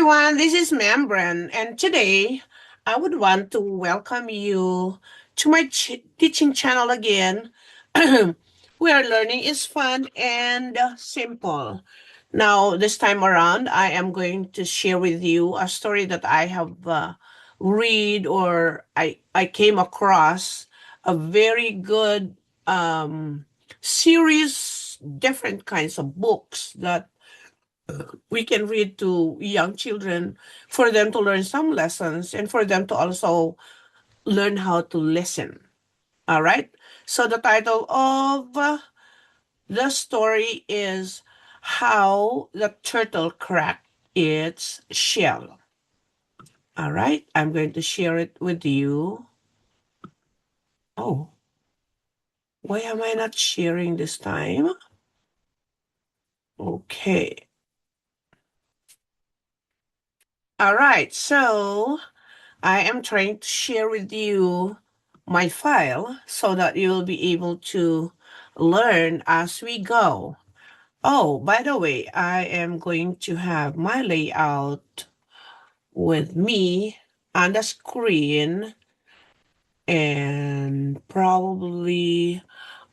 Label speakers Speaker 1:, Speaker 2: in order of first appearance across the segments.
Speaker 1: everyone, this is Membran, and today I would want to welcome you to my teaching channel again, where learning is fun and simple. Now, this time around, I am going to share with you a story that I have read or I came across a very good series, different kinds of books that we can read to young children for them to learn some lessons and for them to also learn how to listen. All right. So the title of the story is How the Turtle Cracked Its Shell. All right. I'm going to share it with you. Oh, why am I not sharing this time? Okay. All right. So I am trying to share with you my file so that you will be able to learn as we go. Oh, by the way, I am going to have my layout with me on the screen, and probably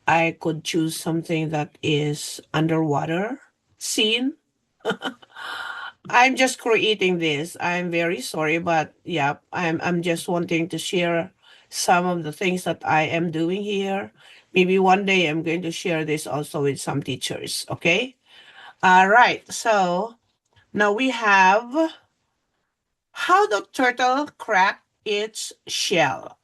Speaker 1: I could choose something that is underwater scene. I'm just creating this. I'm very sorry, but yeah, I'm just wanting to share some of the things that I am doing here. Maybe one day I'm going to share this also with some teachers. Okay. All right. So now we have how the turtle cracked its shell.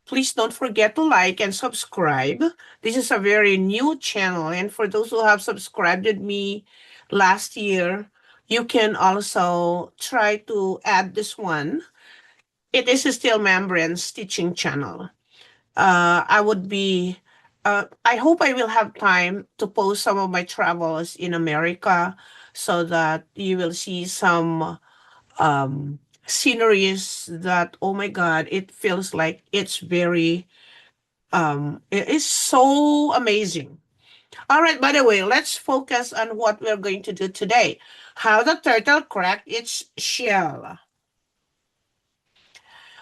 Speaker 1: Please don't forget to like and subscribe. This is a very new channel. And for those who have subscribed with me last year, you can also try to add this one. It is still Membran's teaching channel. I would be, I hope I will have time to post some of my travels in America so that you will see some sceneries that, oh my God, it feels like it's very it is so amazing. All right, by the way, let's focus on what we're going to do today. How the turtle cracked its shell.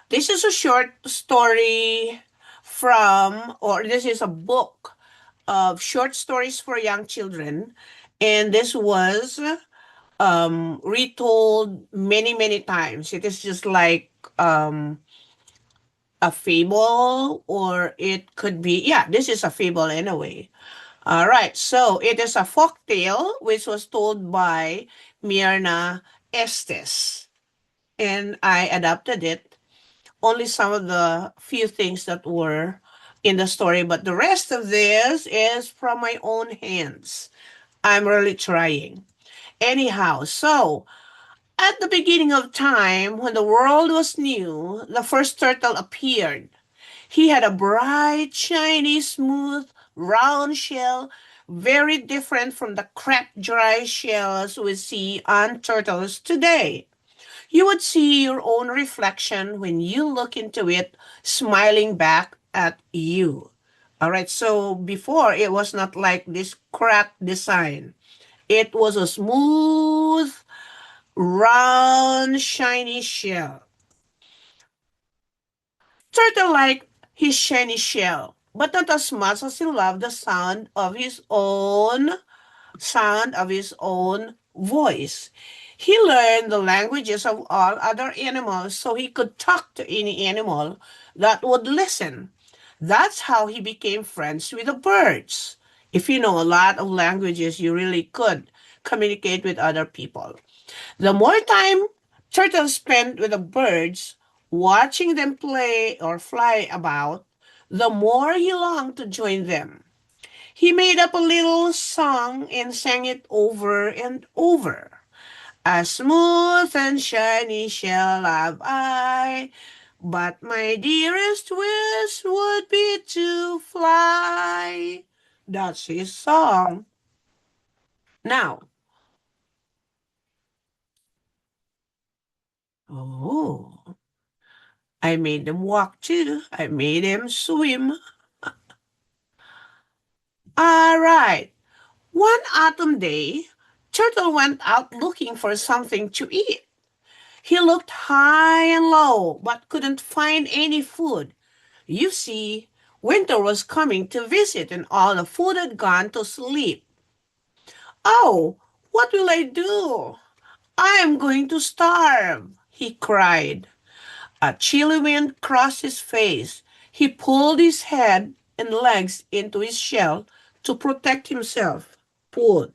Speaker 1: This is a short story or this is a book of short stories for young children. And this was retold many, many times. It is just like a fable, or it could be, yeah, this is a fable anyway. All right, so it is a folk tale which was told by Myrna Estes, and I adapted it. Only some of the few things that were in the story, but the rest of this is from my own hands. I'm really trying. Anyhow, so at the beginning of time, when the world was new, the first turtle appeared. He had a bright, shiny, smooth, round shell, very different from the cracked, dry shells we see on turtles today. You would see your own reflection when you look into it, smiling back at you. All right, so before it was not like this cracked design. It was a smooth, round, shiny shell. Turtle like his shiny shell, but not as much as he loved the sound of his own voice. He learned the languages of all other animals so he could talk to any animal that would listen. That's how he became friends with the birds. If you know a lot of languages, you really could communicate with other people. The more time Turtle spent with the birds, watching them play or fly about, the more he longed to join them. He made up a little song and sang it over and over. A smooth and shiny shell have I, but my dearest wish would be to fly. That's his song. Now, oh, I made them walk too. I made them swim. All right. One autumn day, Turtle went out looking for something to eat. He looked high and low, but couldn't find any food. You see, winter was coming to visit and all the food had gone to sleep. Oh, what will I do? I am going to starve, he cried. A chilly wind crossed his face. He pulled his head and legs into his shell to protect himself. Pulled.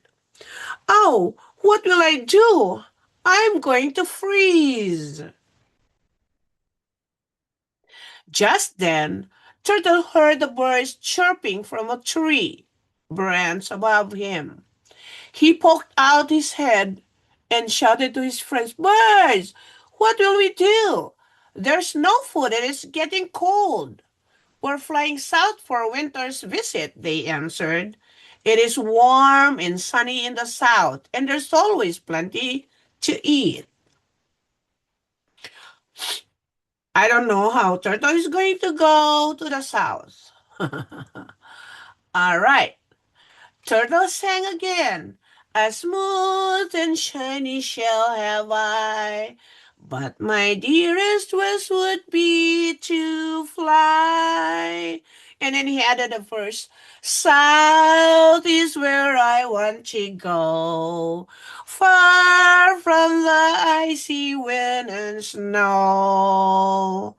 Speaker 1: Oh, what will I do? I'm going to freeze. Just then, Turtle heard the birds chirping from a tree branch above him. He poked out his head and shouted to his friends, Birds, what will we do? There's no food and it's getting cold. We're flying south for winter's visit, they answered. It is warm and sunny in the south, and there's always plenty to eat. I don't know how Turtle is going to go to the south. All right. Turtle sang again. A smooth and shiny shell have I, but my dearest wish would be to fly. And then he added a verse. South is where I want to go, far from the icy wind and snow.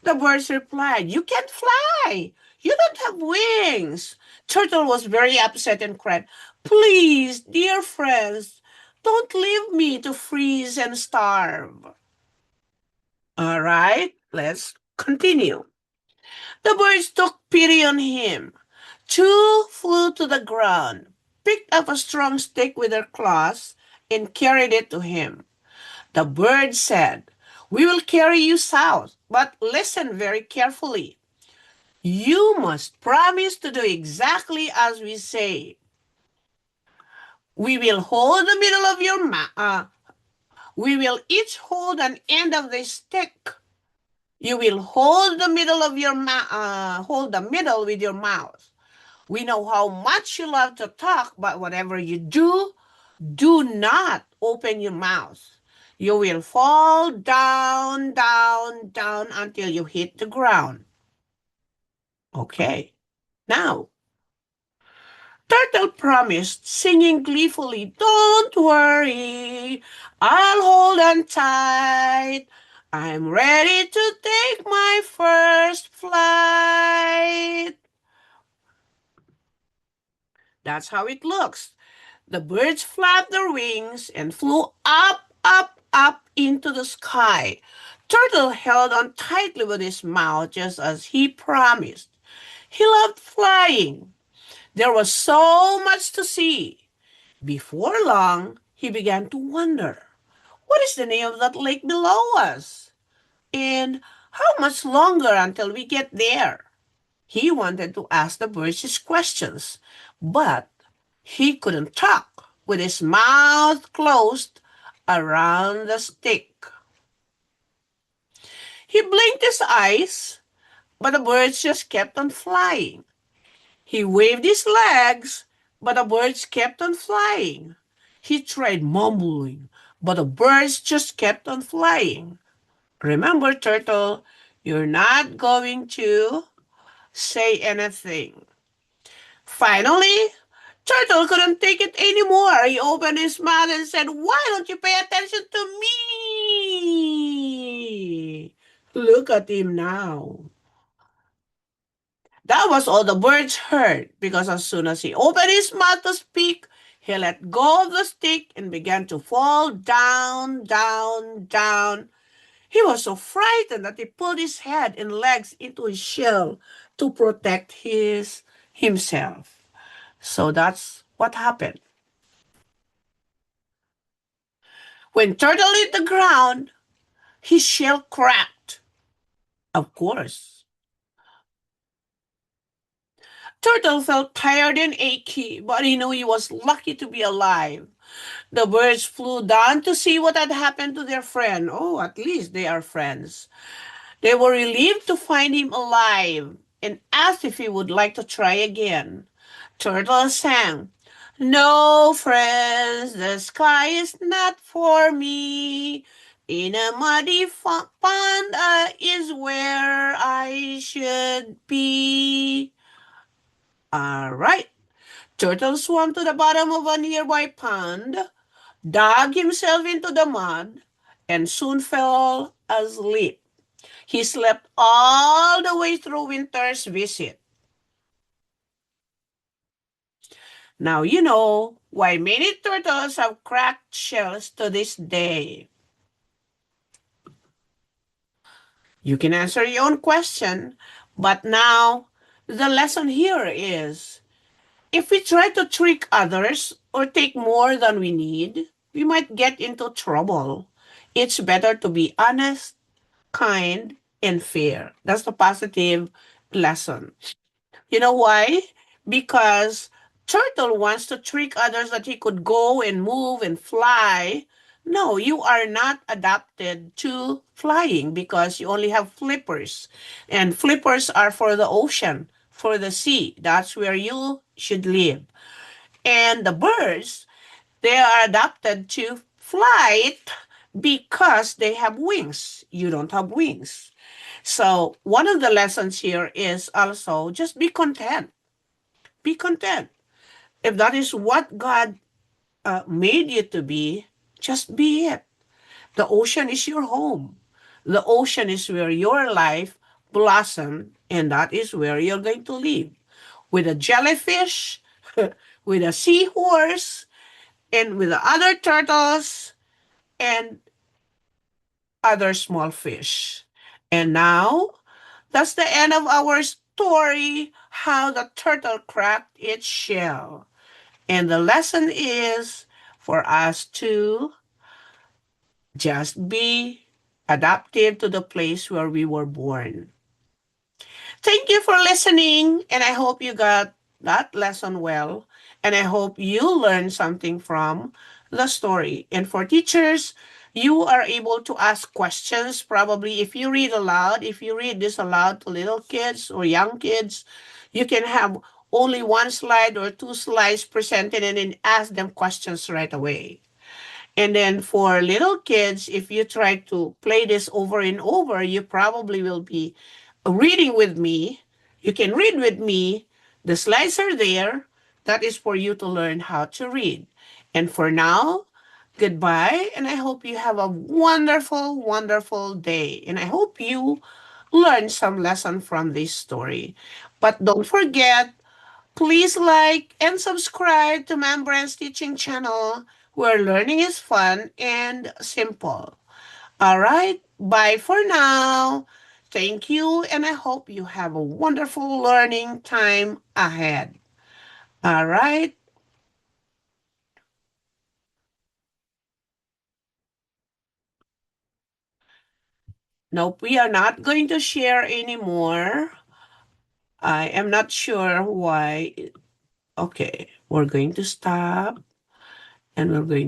Speaker 1: The birds replied, You can't fly. You don't have wings. Turtle was very upset and cried, Please, dear friends, don't leave me to freeze and starve. All right, let's continue. The birds took pity on him. Two flew to the ground, picked up a strong stick with their claws, and carried it to him. The bird said, We will carry you south, but listen very carefully. You must promise to do exactly as we say. We will hold the middle of your mouth. We will each hold an end of the stick. You will hold the middle of your mouth. Hold the middle with your mouth. We know how much you love to talk, but whatever you do, do not open your mouth. You will fall down, down, down until you hit the ground. Okay. Now, Turtle promised, singing gleefully, Don't worry, I'll hold on tight. I'm ready to take my first flight. That's how it looks. The birds flapped their wings and flew up, up, up into the sky. Turtle held on tightly with his mouth just as he promised. He loved flying. There was so much to see. Before long, he began to wonder, what is the name of that lake below us? And how much longer until we get there? He wanted to ask the birds his questions, but he couldn't talk with his mouth closed around the stick. He blinked his eyes, but the birds just kept on flying. He waved his legs, but the birds kept on flying. He tried mumbling, but the birds just kept on flying. Remember, Turtle, you're not going to say anything. Finally, Turtle couldn't take it anymore. He opened his mouth and said, Why don't you pay attention to me? Look at him now. That was all the birds heard, because as soon as he opened his mouth to speak, he let go of the stick and began to fall down, down, down. He was so frightened that he pulled his head and legs into his shell to protect himself. So that's what happened. When Turtle hit the ground, his shell cracked. Of course. Turtle felt tired and achy, but he knew he was lucky to be alive. The birds flew down to see what had happened to their friend. Oh, at least they are friends. They were relieved to find him alive and asked if he would like to try again. Turtle sang, No, friends, the sky is not for me. In a muddy pond is where I should be. All right. Turtle swam to the bottom of a nearby pond, dug himself into the mud, and soon fell asleep. He slept all the way through winter's visit. Now you know why many turtles have cracked shells to this day. You can answer your own question, but now the lesson here is if we try to trick others or take more than we need, we might get into trouble. It's better to be honest, kind, and fair. That's the positive lesson. You know why? Because turtle wants to trick others that he could go and move and fly. No, you are not adapted to flying because you only have flippers. And flippers are for the ocean, for the sea. That's where you should live. And the birds, they are adapted to flight because they have wings. You don't have wings. So one of the lessons here is also just be content. Be content. If that is what God made you to be, just be it. The ocean is your home. The ocean is where your life blossomed, and that is where you're going to live. With a jellyfish, with a seahorse, and with the other turtles, and other small fish. And now, that's the end of our story how the turtle cracked its shell. And the lesson is for us to just be adaptive to the place where we were born. Thank you for listening, and I hope you got that lesson well. And I hope you learned something from the story. And for teachers, you are able to ask questions. Probably, if you read aloud, if you read this aloud to little kids or young kids, you can have only one slide or two slides presented and then ask them questions right away. And then for little kids, if you try to play this over and over, you probably will be reading with me. You can read with me. The slides are there. That is for you to learn how to read. And for now, goodbye. And I hope you have a wonderful, wonderful day. And I hope you learn some lesson from this story. But don't forget, please like and subscribe to Membrance Teaching Channel where learning is fun and simple. All right, bye for now. Thank you, and I hope you have a wonderful learning time ahead. All right, nope, we are not going to share anymore. I am not sure why. Okay, we're going to stop and we're going